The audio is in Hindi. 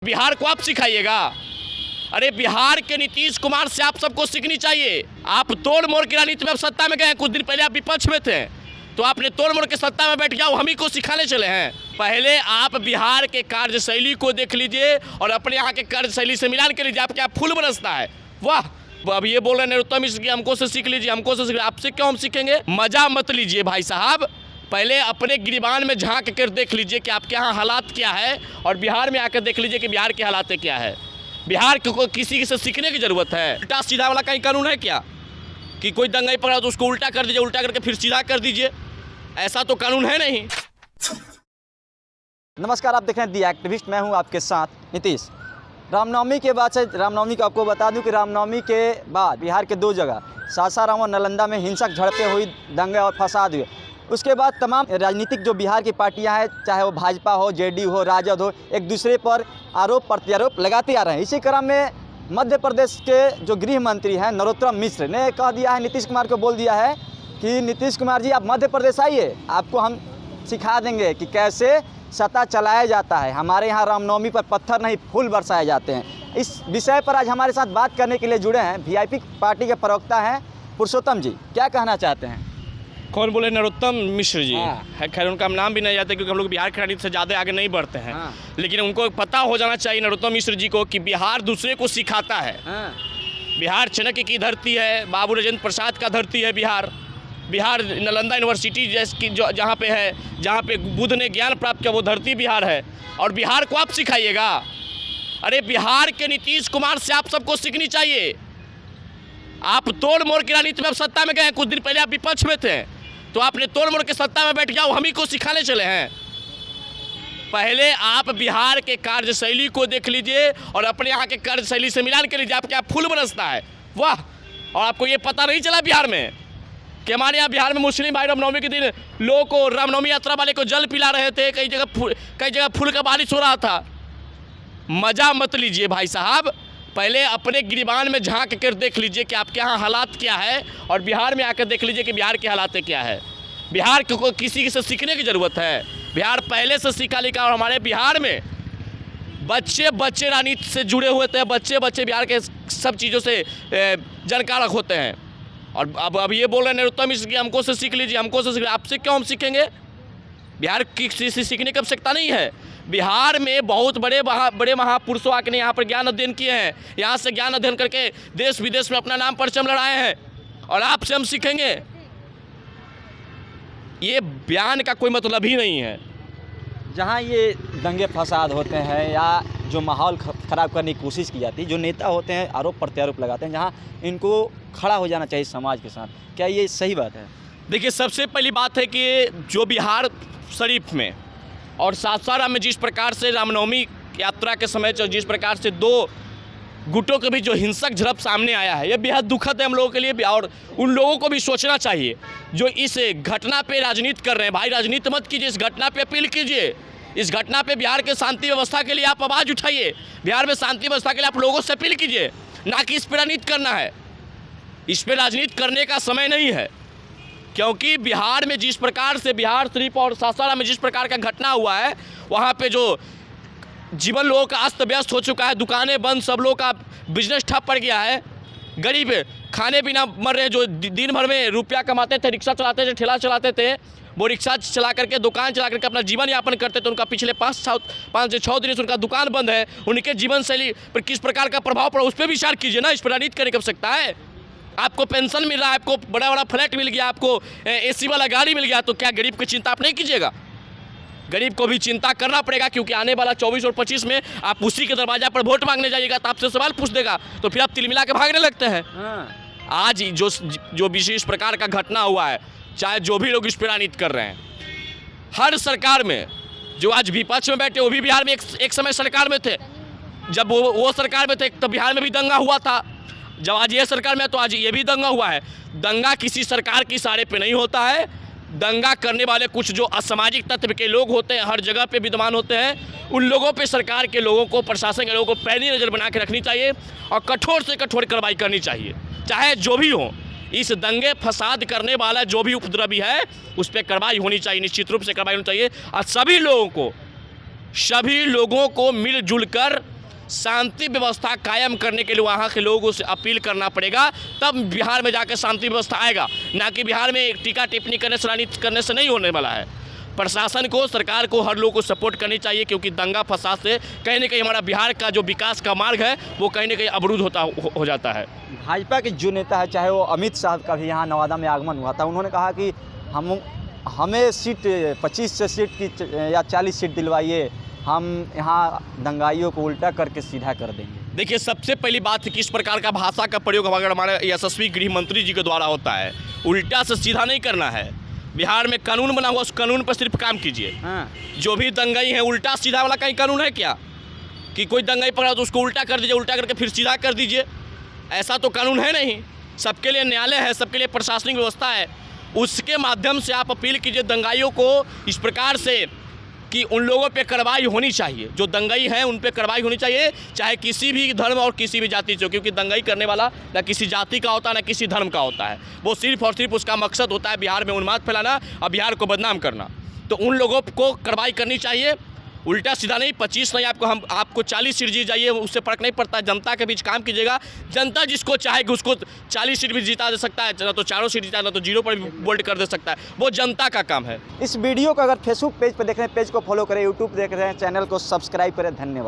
बिहार को आप सिखाइएगा। अरे बिहार के नीतीश कुमार से आप सबको सीखनी चाहिए। आप तोड़ मोड़ की राजनीति में अब सत्ता में गए। कुछ दिन पहले आप विपक्ष में थे तो आपने तोड़ मोड़ के सत्ता में बैठ जाओ, हम ही को सिखाने चले हैं। पहले आप बिहार के कार्यशैली को देख लीजिए और अपने यहाँ के कार्यशैली से मिलान कर लीजिए। आपके यहाँ फूल बरसता है, वाह। अब ये बोल रहे हैं नरोत्तम मिश्र की हमको से सीख लीजिए, हमको से सीख लीजिए। आपसे क्यों हम सीखेंगे? मजा मत लीजिए भाई साहब। पहले अपने गिरबान में झांक कर देख लीजिए कि आपके यहाँ हालात क्या है और बिहार में आकर देख लीजिए कि बिहार के हालात क्या है। बिहार को किसी से सीखने की जरूरत है। उल्टा सीधा वाला कहीं कानून है क्या कि कोई दंगा ही पकड़ा तो उसको उल्टा कर दीजिए, उल्टा करके फिर सीधा कर दीजिए? ऐसा तो कानून है नहीं। नमस्कार, आप देख रहे हैं दी एक्टिविस्ट। मैं हूं आपके साथ नीतीश। रामनवमी के बाद से रामनवमी को आपको बता दूं कि रामनवमी के बाद बिहार के दो जगह सासाराम और नालंदा में हिंसक झड़पें हुई, दंगे और फसाद हुए। उसके बाद तमाम राजनीतिक जो बिहार की पार्टियां हैं, चाहे वो भाजपा हो, जेडीयू हो, राजद हो, एक दूसरे पर आरोप प्रत्यारोप लगाते आ रहे हैं। इसी क्रम में मध्य प्रदेश के जो गृह मंत्री हैं नरोत्तम मिश्र ने कह दिया है, नीतीश कुमार को बोल दिया है कि नीतीश कुमार जी आप मध्य प्रदेश आइए, आपको हम सिखा देंगे कि कैसे सत्ता चलाया जाता है। हमारे यहाँ रामनवमी पर पत्थर नहीं फूल बरसाए जाते हैं। इस विषय पर आज हमारे साथ बात करने के लिए जुड़े हैं वीआईपी पार्टी के प्रवक्ता हैं पुरुषोत्तम जी। क्या कहना चाहते हैं? कौन बोले? नरोत्तम मिश्र जी है। खैर उनका नाम भी नहीं जाता क्योंकि हम लोग बिहार की राजनीति से ज़्यादा आगे नहीं बढ़ते हैं। लेकिन उनको पता हो जाना चाहिए नरोत्तम मिश्र जी को कि बिहार दूसरे को सिखाता है। बिहार चाणक्य की धरती है, बाबू राजेंद्र प्रसाद का धरती है बिहार। बिहार नालंदा यूनिवर्सिटी जैसी जहाँ पे है, जहाँ पे बुद्ध ने ज्ञान प्राप्त किया, वो धरती बिहार है। और बिहार को आप सिखाइएगा। अरे बिहार के नीतीश कुमार से आप सबको सीखनी चाहिए। आप तोड़ मोड़ की राजनीति में अब सत्ता में गए। कुछ दिन पहले आप विपक्ष में थे तो आपने तोड़ मोड़ के सत्ता में बैठ जाओ, हम ही को सिखाने चले हैं। पहले आप बिहार के कार्यशैली को देख लीजिए और अपने यहाँ के कार्यशैली से मिलान कर लीजिए। आपके यहाँ फूल बरसता है, वाह। और आपको ये पता नहीं चला बिहार में कि हमारे यहाँ बिहार में मुस्लिम भाई रामनवमी के दिन लोगों को, रामनवमी यात्रा वाले को जल पिला रहे थे। कई जगह फूल का बारिश हो रहा था। मजा मत लीजिए भाई साहब। पहले अपने गिरबान में झांक कर देख लीजिए कि आपके यहाँ हालात क्या है और बिहार में आकर देख लीजिए कि बिहार के हालात क्या है। बिहार को किसी से सीखने की ज़रूरत है। बिहार पहले से सीखा लिखा और हमारे बिहार में बच्चे राजनीति से जुड़े हुए थे। बच्चे बिहार के सब चीज़ों से जानकार होते हैं। और अब ये बोल रहे हैं नरोत्तम मिश्र की हमको से सीख लीजिए, हमको से सीख लीजिए। आपसे क्यों हम सीखेंगे? बिहार किसी से सीखने की आवश्यकता नहीं है। बिहार में बहुत बड़े महापुरुषों आके यहाँ पर ज्ञान अध्ययन किए हैं। यहाँ से ज्ञान अध्ययन करके देश विदेश में अपना नाम परचम लड़ाए हैं और आपसे हम सीखेंगे? ये बयान का कोई मतलब ही नहीं है। जहाँ ये दंगे फसाद होते हैं या जो माहौल ख़राब करने की कोशिश की जाती है, जो नेता होते हैं आरोप प्रत्यारोप लगाते हैं, जहाँ इनको खड़ा हो जाना चाहिए समाज के साथ, क्या ये सही बात है? देखिए, सबसे पहली बात है कि जो बिहार शरीफ में और सासाराम में जिस प्रकार से रामनवमी यात्रा के समय जिस प्रकार से दो गुटों के भी जो हिंसक झड़प सामने आया है, यह बेहद दुखद है हम लोगों के लिए। और उन लोगों को भी सोचना चाहिए जो इस घटना पे राजनीति कर रहे हैं। भाई राजनीति मत कीजिए, इस घटना पे अपील कीजिए। इस घटना पे बिहार के शांति व्यवस्था के लिए आप आवाज़ उठाइए। बिहार में शांति व्यवस्था के लिए आप लोगों से अपील कीजिए, ना कि इस पर राजनीति करना है। इस पर राजनीति करने का समय नहीं है, क्योंकि बिहार में जिस प्रकार से बिहार शरीफ और सासाराम में जिस प्रकार का घटना हुआ है, वहाँ पे जो जीवन लोगों का अस्त व्यस्त हो चुका है, दुकानें बंद, सब लोगों का बिजनेस ठप पड़ गया है। गरीब खाने बिना मर रहे हैं। जो दिन भर में रुपया कमाते थे, रिक्शा चलाते थे, ठेला चलाते थे, वो रिक्शा चला करके, दुकान चला करके अपना जीवन यापन करते थे। उनका पिछले 5 से 6 दिन से उनका दुकान बंद है। उनके जीवन शैली पर किस प्रकार का प्रभाव पड़ा, उस पर विचार कीजिए ना। इस पर राजनीति करने की आवश्यकता है। आपको पेंशन मिल रहा है, आपको बड़ा फ्लैट मिल गया, आपको एसी वाला गाड़ी मिल गया, तो क्या गरीब की चिंता आप नहीं कीजिएगा? गरीब को भी चिंता करना पड़ेगा, क्योंकि आने वाला 24 और 25 में आप उसी के दरवाजा पर वोट मांगने जाइएगा तो आपसे सवाल पूछ देगा, तो फिर आप तिलमिला के भागने लगते हैं। आज जो विशेष प्रकार का घटना हुआ है, चाहे जो भी लोग इस पर राजनीति कर रहे हैं, हर सरकार में जो आज विपक्ष में बैठे वो भी बिहार में एक समय सरकार में थे। जब वो सरकार में थे तब बिहार में भी दंगा हुआ था। जब आज ये सरकार में है तो आज ये भी दंगा हुआ है। दंगा किसी सरकार की इशारे पे नहीं होता है। दंगा करने वाले कुछ जो असामाजिक तत्व के लोग होते हैं, हर जगह पे विद्यमान होते हैं। उन लोगों पे सरकार के लोगों को, प्रशासन के लोगों को पैनी नज़र बना के रखनी चाहिए और कठोर से कठोर कार्रवाई करनी चाहिए, चाहे जो भी हो। इस दंगे फसाद करने वाला जो भी उपद्रवी है उस पर कार्रवाई होनी चाहिए, निश्चित रूप से कार्रवाई होनी चाहिए। और सभी लोगों को मिलजुल कर शांति व्यवस्था कायम करने के लिए वहाँ के लोगों से अपील करना पड़ेगा, तब बिहार में जाकर शांति व्यवस्था आएगा। ना कि बिहार में टीका टिप्पणी करने से राजनीति करने से नहीं होने वाला है। प्रशासन को, सरकार को, हर लोग को सपोर्ट करनी चाहिए, क्योंकि दंगा फसाद से कहीं ना कहीं हमारा बिहार का जो विकास का मार्ग है वो कहीं ना कहीं अवरुद्ध हो जाता है। भाजपा के जो नेता है, चाहे वो अमित शाह का भी यहाँ नवादा में आगमन हुआ था, उन्होंने कहा कि हमें सीट 25 से सीट की या 40 सीट दिलवाइए, हम यहाँ दंगाइयों को उल्टा करके सीधा कर देंगे। देखिए, सबसे पहली बात है कि इस प्रकार का भाषा का प्रयोग अगर हमारे यशस्वी गृह मंत्री जी के द्वारा होता है, उल्टा से सीधा नहीं करना है। बिहार में कानून बना हुआ, उस कानून पर सिर्फ काम कीजिए। जो भी दंगाई है, उल्टा सीधा वाला कहीं कानून है क्या कि कोई दंगाई पकड़ा तो उसको उल्टा कर दीजिए, उल्टा करके फिर सीधा कर दीजिए? ऐसा तो कानून है नहीं। सबके लिए न्यायालय है, सबके लिए प्रशासनिक व्यवस्था है। उसके माध्यम से आप अपील कीजिए दंगाइयों को इस प्रकार से कि उन लोगों पे कार्रवाई होनी चाहिए, जो दंगाई हैं उन पे कार्रवाई होनी चाहिए, चाहे किसी भी धर्म और किसी भी जाति से हो, क्योंकि दंगाई करने वाला ना किसी जाति का होता है ना किसी धर्म का होता है। वो सिर्फ और सिर्फ उसका मकसद होता है बिहार में उन्माद फैलाना और बिहार को बदनाम करना। तो उन लोगों को कार्रवाई करनी चाहिए, उल्टा सीधा नहीं। 25 नहीं, आपको 40 सीट जीत जाइए, उससे फ़र्क नहीं पड़ता। जनता के बीच काम कीजिएगा। जनता जिसको चाहेगी उसको 40 सीट भी जिता दे सकता है, ना तो 4 सीट जिता, ना तो 0 पर भी वोट कर दे सकता है। वो जनता का काम है। इस वीडियो को अगर फेसबुक पेज पर देख रहे हैं, पेज को फॉलो करें, यूट्यूब देख रहे हैं, चैनल को सब्सक्राइब करें। धन्यवाद।